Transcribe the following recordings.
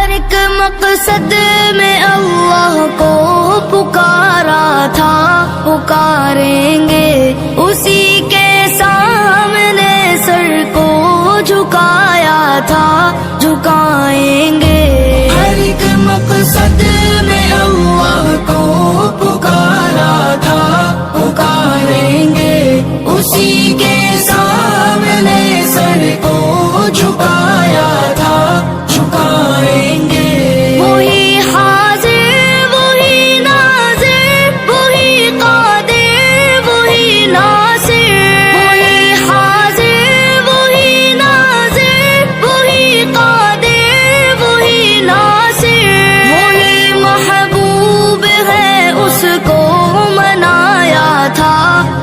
ہر ایک مقصد میں اللہ کو پکارا تھا، پکاریں گے اسی کے سامنے سر کو جھکایا تھا، جھکائیں گے۔ ہر ایک مقصد میں اللہ کو پکارا تھا، پکاریں گے اسی کے سامنے سر کو جھکایا تھا، جھکائیں گے۔ وہی حاضر وہی ناظر، وہی قادر وہی ناصر، وہی حاضر وہی ناظر، وہی قادر وہی ناصر، وہی محبوب ہے اس کو منایا تھا،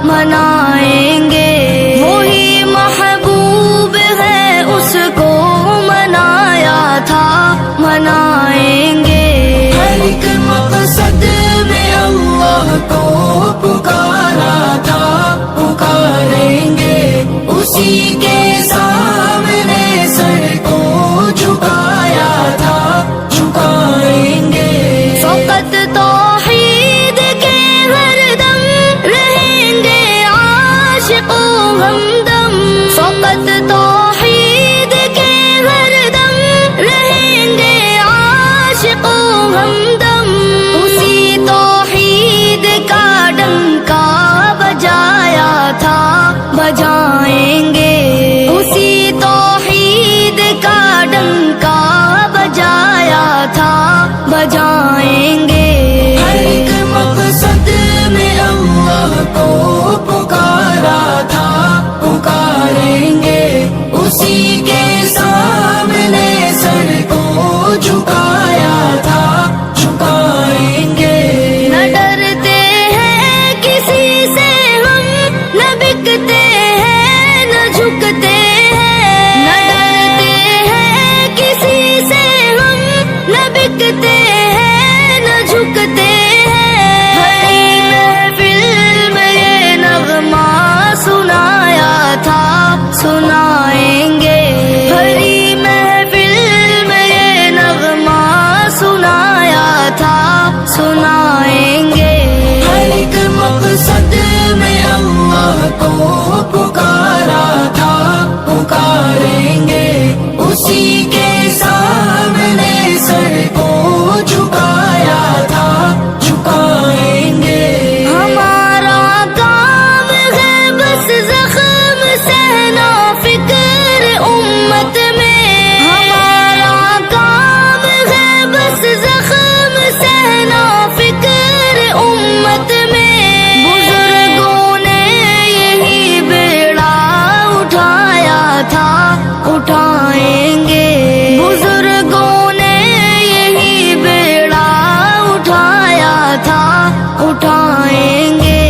منائیں گے۔ وہی محبوب ہے اس کو منایا تھا، منائیں گے۔ ہر ایک مقصد میں اللہ کو پکارا تھا، پکاریں گے اسی کے سامنے سر کو جھکایا تھا، جھکائیں گے۔ فقط توحید کے ہر دم رہیں گے عاشق و ہمدم، فقط توحید کے ہر دم رہیں گے عاشق و ہمدم۔ اسی توحید کا ڈنکا بجایا تھا، بجائیں گے۔ اسی توحید کا ڈنکا بجایا تھا، بجائیں گے۔ ہر ایک مقصد میں اللہ کو پکارا تھا، پکاریں گے اسی کے سامنے سر کو جھکایا تھا، جھکائیں گے۔ نہ ڈرتے ہیں کسی سے ہم، نہ بکتے ہیں نہ جھکتے ہیں، نہ ڈرتے ہیں کسی سے ہم، نہ بکتے ہیں نہ جھکتے ہیں۔ بھری محفل میں یہ نغمہ سنایا تھا، سنائیں گے۔ بھری محفل میں یہ نغمہ سنایا تھا، سنائیں گے۔ ہر ایک مقصد میں اللہ کو پکارا تھا، پکاریں گے اسی کے سامنے سر کو جھکایا تھا، جھکائیں گے۔ ہمارا کام ہے بس زخم سہنا فکر امت میں، ہمارا کام ہے بس زخم سہنا فکر امت میں۔ بزرگوں نے یہی بیڑا اٹھایا تھا، اٹھائیں گے۔ بزرگوں نے یہی بیڑا اٹھایا تھا، اٹھائیں گے۔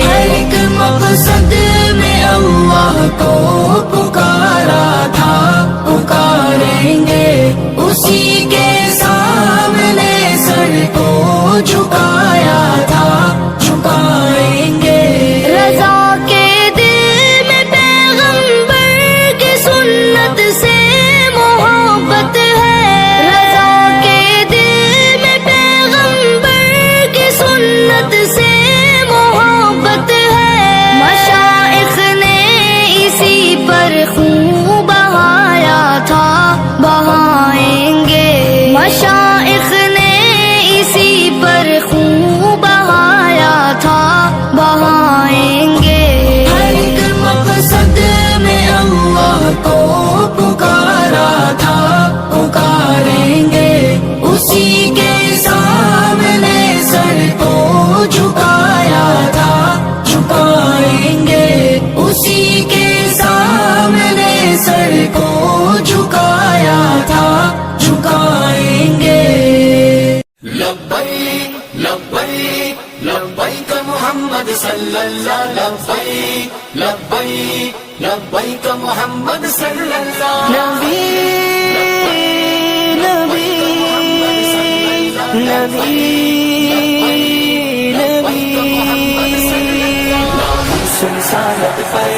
ہر ایک مقصد میں اللہ کو پکارا تھا، پکاریں گے اسی کے سامنے سر کو جھکایا تھا، جھکائیں گے۔ رضا کے دل میں پیغمبر کی سنت سے محبت ہے، رضا کے دل میں پیغمبر کی سنت سے محبت ہے۔ مشائخ نے اسی پر خون بہایا تھا، بہائیں گے۔ مشائخ نے اسی پر خون بہایا تھا، بہائیں گے۔ ہر ایک مقصد میں اللہ کو پکارا تھا، پکاریں گے اسی کے سامنے سر کو جھکایا تھا، جھکائیں گے۔ اسی کے سامنے سر کو جھکایا تھا، جھکائیں گے۔ لبیک لبیک لبیک محمد صلی اللہ، لبیک لبیک لبیک محمد صلی اللہ۔ نبی نبی نبی نبی، سنسانت پر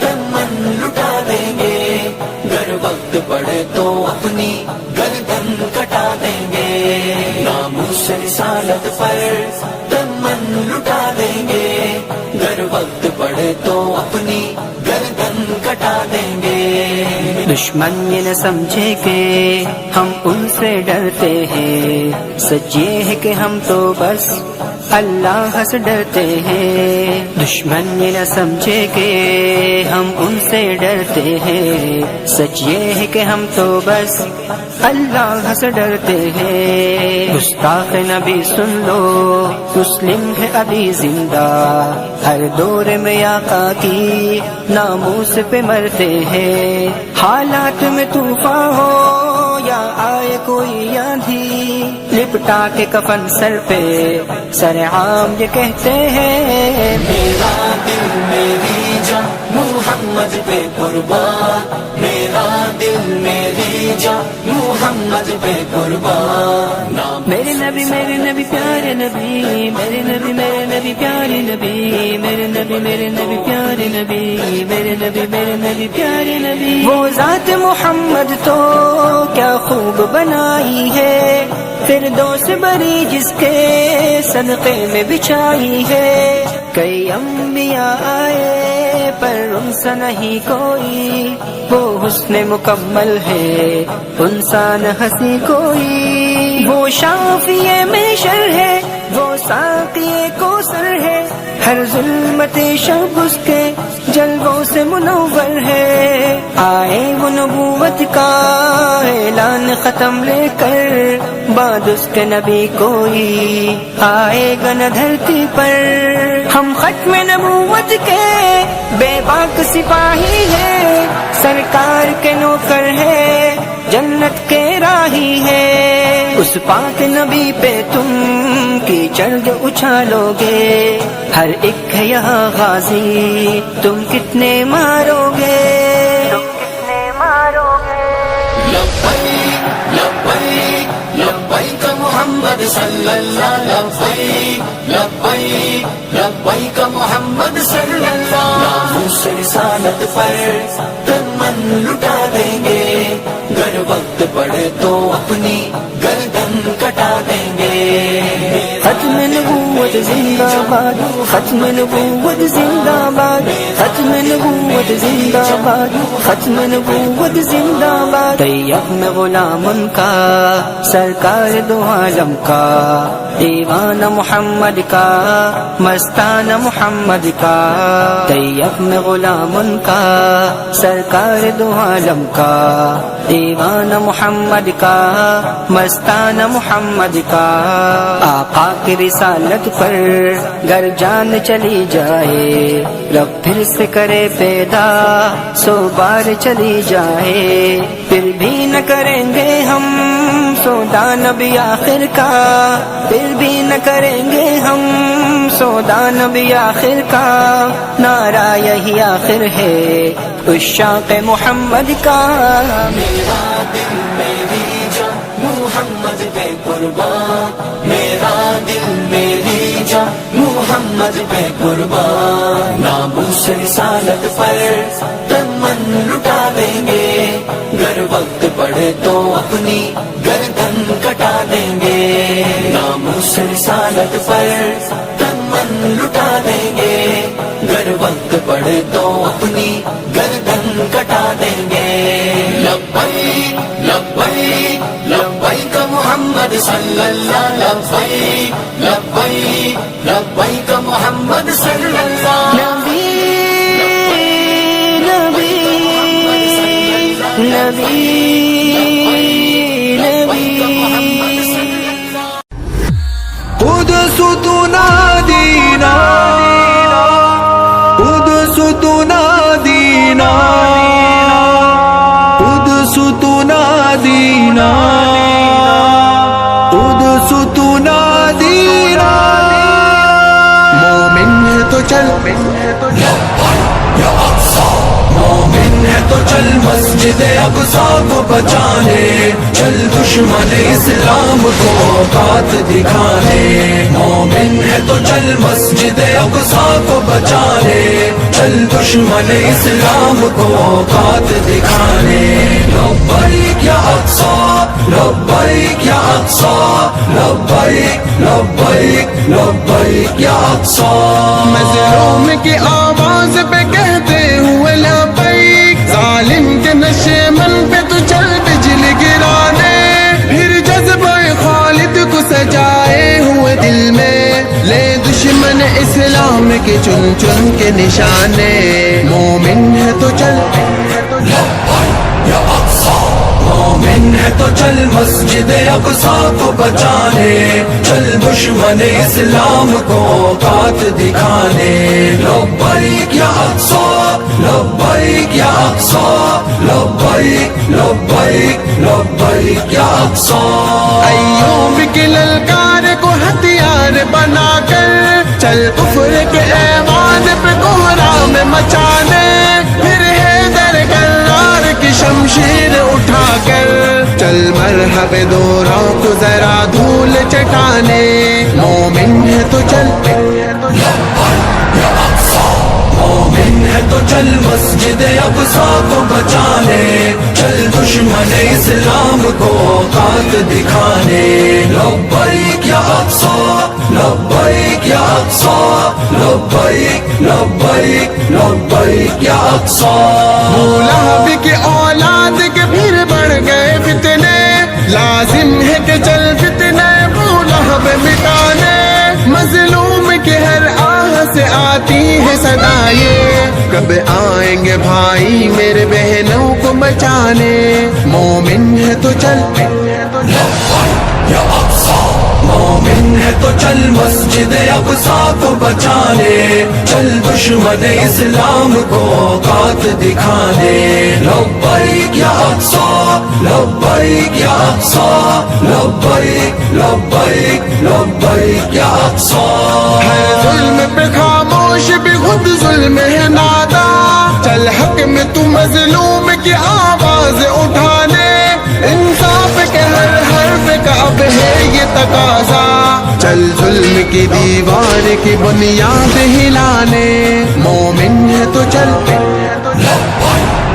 دمن لٹا دیں گے، گر وقت پڑے تو اپنی گردن کٹا ناموس رسالت پر تن من لٹا دیں گے، گر وقت پڑے تو اپنی گردن کٹا دیں گے۔ دشمن یہ نہ سمجھے کہ ہم ان سے ڈرتے ہیں، سچ یہ ہے کہ ہم تو بس اللہ سے ڈرتے ہیں۔ دشمن یہ نہ سمجھے کہ ہم ان سے ڈرتے ہیں، سچ یہ ہے کہ ہم تو بس اللہ سے ڈرتے ہیں۔ گستاخ نبی سن لو، مسلم ہے ابھی زندہ، ہر دور میں آقا کی ناموس پہ مرتے ہیں۔ حالات میں طوفان ہو یا آئے کوئی آندھی، لپٹا کے کفن سر پہ سر عام یہ کہتے ہیں، میرا دل میری جان محمد پہ قربان، میرا دل میری جان محمد پہ قربان۔ میرے نبی میرے نبی پیارے نبی، میرے نبی میرے نبی پیارے نبی، میرے نبی میرے نبی پیارے نبی، میرے نبی میرے نبی پیارے نبی۔ وہ ذات محمد تو کیا خوب بنائی ہے، فردوس بری جس کے صدقے میں بچھائی ہے۔ کئی انبیاء آئے پر ان سا نہیں کوئی، وہ حسن مکمل ہے ان سا نہ ہنسی کوئی۔ وہ شافی محشر ہے، وہ ساقی کوثر ہے، ہر ظلمت شب اس کے جلووں سے منور ہے۔ آئے وہ نبوت کا اعلان ختم لے کر، بعد اس کے نبی کوئی آئے گا نہ دھرتی پر۔ ہم ختم نبوت کے بے باک سپاہی ہے، سرکار کے نوکر ہے، جنت کے راہی ہے۔ اس پاک نبی پہ تم کیچڑ جو اچھالو گے، ہر ایک ہے یہاں غازی، تم کتنے مارو گے، لبیک لبیک لبیک محمد صلی اللہ، لبیک لبیک لبیک محمد صلی اللہ۔ ناموس رسالت پر تن من لٹا دیں گے، گر وقت پڑے تو اپنی گردن کٹا دیں گے۔ ختم نبوت زندہ باد، ختم نبوت زندہ باد، ختم نبوت زندہ باد، ختم نبوت زندہ باد۔ طیب میں غلام ان کا، سرکار دو عالم کا، دیوان محمد کا، مستان محمد کا۔ طیب میں غلام ان کا، سرکار دو عالم کا، دیوان محمد کا، مستان محمد کا۔ آقا کی رسالت پر گر جان چلی جائے، رب پھر سے کرے پیدا، 100 بار چلی جائے، پھر بھی نہ کریں گے ہم سودا نبی آخر کا، پھر بھی نہ کریں گے ہم سودا نبی آخر کا۔ نعرہ یہی آخر ہے عشاق محمد کا، میرا دل میری جان محمد پہ قربان، میرا دل میری جان محمد پہ قربان۔ ناموس رسالت پر تن من لٹا دیں گے، گر وقت پڑے تو اپنی گردن کٹا دیں گے۔ ناموس رسالت پر تن من لٹا دیں گے، گر وقت پڑے تو اپنی گردن کٹا دیں گے۔ لبیک لبیک لبیک محمد صلی اللہ، لبیک لبیک لبیک محمد صلی اللہ۔ نبی نبی نبی قدس تنادينا، قدس تنادينا، قدس تنادينا، قدس تنادينا۔ مومن ہے تو چل، مومن ہے تو چل مسجد اقصی کو بچانے، چل دشمن اسلام کو اوقات دکھانے۔ مومن ہے تو چل مسجد اقصی کو بچانے، چل دشمن اسلام کو اوقات دکھانے۔ لبیک یا اقصی، لبیک یا اقصی، لبیک لبیک لبیک یا اقصی. مظلوم کی آواز پہ کہتے ہوئے لبیک، ظالم کے نشے من پہ تو چل بجلی گرانے، پھر جذبہ خالد کو سجائے ہوئے دل میں لے دشمن اسلام کے چن چن کے نشانے. مومن ہے تو چل یا اقصی، مومن ہے تو چل مسجد اقصی کو بچانے، چل دشمن اسلام کو اوقات دکھانے. لبیک یا اقصی لبیک یا اقصی لبیک لبیک لبیک یا اقصی. ایوب کے للکار کو ہتھیار بنا کر چل کفر کے ایوان پہ کوہرام مچانے، پھر حیدر کرار کی شمشیر اٹھا کر چل مرحب دورہ کو ذرا دھول چٹانے. مومن ہے تو چل مومن ہے تو چل مسجد اقصی کو بچانے، چل دشمن اسلام کو اوقات دکھانے. لبیک یا اقصی لبیک یا اقصی لبیک لبیک لبیک یا اقصی. ابو لہب کی اولاد کے پھر بڑھ گئے فتنے، لازم ہے کہ چل فتنے ابو لہب مٹانے. مظلوم کے ہر آہ سے آتی ہے صدائیں، کب آئیں گے بھائی میرے بہنوں کو بچانے. مومن ہے تو چل یا اقصی، مومن ہے تو چل مسجد اقصی کو بچانے، چل دشمن اسلام کو اوقات دکھانے. لبیک یا اقصی لبیک یا اقصی لبیک لبیک لبیک یا اقصی. ہر ظلم پہ خاموش بھی خود ظلم ہے نادا، چل حق میں تو مظلوم کی آواز اٹھانے. انصاف کے ہر حرف کا اب ہے یہ تقاضا، چل ظلم کی دیوار کی بنیاد ہلانے. مومن ہے تو چل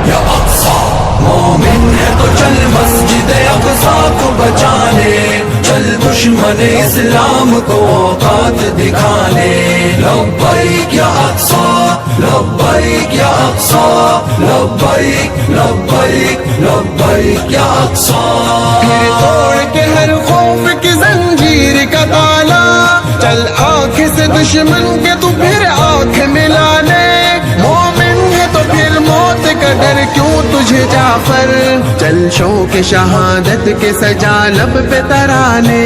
یا اقصی، مومن ہے تو چل مسجد اقصی کو بچانے، چل دشمن اسلام کو اوقات دکھانے. لبیک یا اقصی لبیک یا اقصی لبیک لبیک لبیک یا اقصی. پھر توڑ کے ہر خوف کی زنجیر کا تالا، چل آنکھ سے دشمن کے تو پھر آنکھ ملانے. مومن ہے تو پھر موت کا ڈر کیوں تجھے جعفر، چل شوق شہادت کے سجا لب پہ ترانے.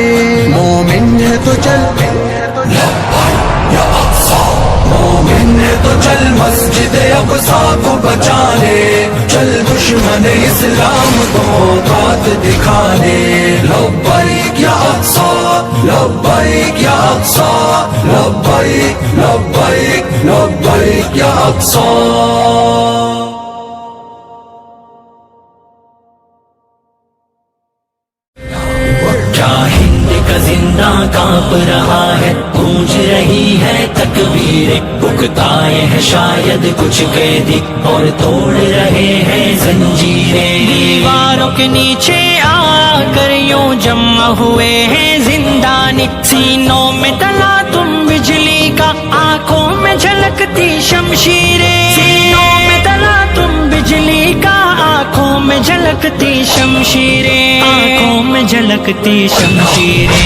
مومن ہے تو چل یا اقصی، مومن ہے تو چل مسجد اقصی کو بچانے، چل دشمن اسلام کو اوقات دکھانے. لبیک یا اقصی لبیک یا اقصی لبیک لبیک لبیک یا اقصی. ہند کا زندہ کانپ رہا ہے، گونج رہی ہے تکبیریں، بکتائے ہیں شاید کچھ قیدی اور توڑ رہے ہیں زنجیریں. دیواروں کے نیچے آ کر یوں جمع ہوئے ہیں زندانی، سینوں میں تلا تم بجلی کا، آنکھوں میں جھلکتی شمشیریں. سینوں میں تلا تم بجلی کا، آنکھوں میں جھلکتی شمشیریں، آنکھوں میں جھلکتی شمشیریں.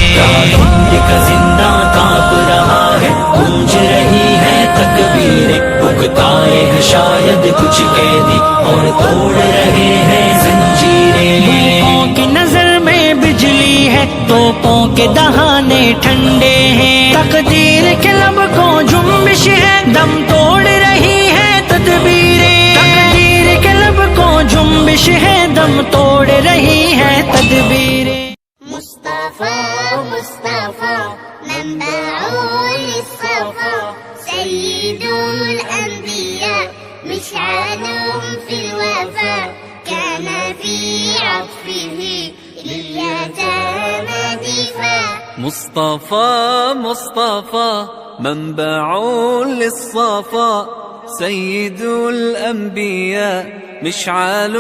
ہند کا زندہ کانپ رہا ہے، گونج رہی ہے تکبیریں، بکتائے ہیں شاید کچھ قیدی اور توڑ رہے ہیں زنجیریں. ملکوں کی نظر میں بجلی ہے، توپوں کے دہانے ٹھنڈے ہیں، تقدیر کے لب کو جنبش ہے، دم توڑ رہی ہے تدبیریں. تقدیر کے لب کو جنبش ہے، دم توڑ رہی ہے تدبیریں. مصطفى مصطفى منبع للصفا سيد الأنبياء مشعل في الوفا كان في عطفه لليتامى دفاع. مصطفى مصطفى منبع للصفا سيد الأنبياء مشعل